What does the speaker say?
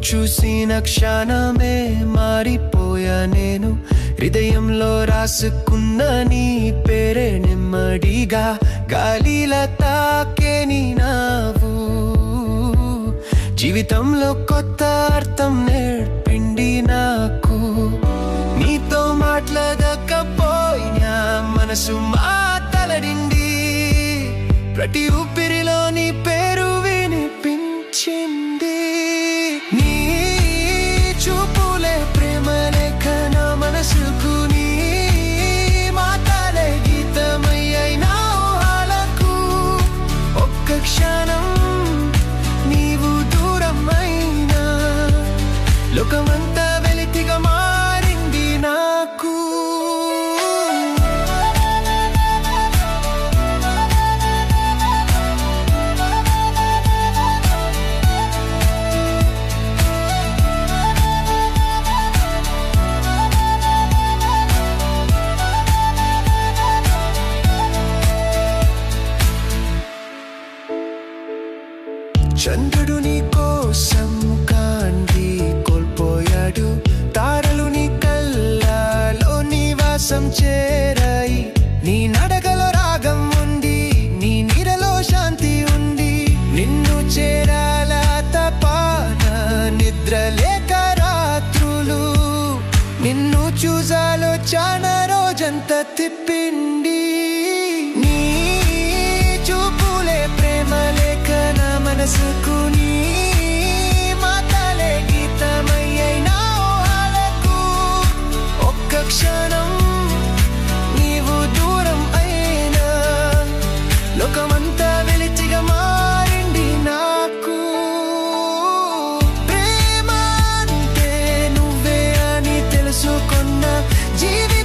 చూసిన క్షణమే మారిపోయా నేను హృదయంలో రాసుకున్న నీ పేరే నెమ్మదిగా గాలిలా తాకే నీ నవ్వు జీవితంలో కొత్త అర్థం నేర్పింది నాకు నీతో మాట్లాడకపోయినా మనసు మాట్లాడింది ప్రతి ఊపిరిలో నీ పేరు వినిపించింది నీ చూపులే ప్రేమ లేఖ నా మనసుకు నీ మాటలే గీతమయ్యాయి నా ఊహలకు ఒక్క క్షణం నీవు దూరం అయినా లోకమంతా వెలితిగా మారింది నాకు చంద్రుడు నీ కోసం కాంతి కోల్పోయాడు తారలు నీ కళ్ళలో నివాసం చేరాయి నీ నడకలో రాగం ఉంది నీ నీడలో శాంతి ఉంది నిన్ను చేరాల తపాన నిద్ర లేక రాత్రులు నిన్ను చూసాలో చాలా రోజంతా తిప్పింది నీ చూపులే ప్రేమ లేక నా మనసుకు నీ మాటలే గీతమయ్యాయి నా ఊహలకు ఒక్క క్షణం నీవు దూరం అయినా లోకమంతా వెలితిగా మారింది నాకు ప్రేమ అంటే నువ్వే అని తెలుసుకున్న జీవి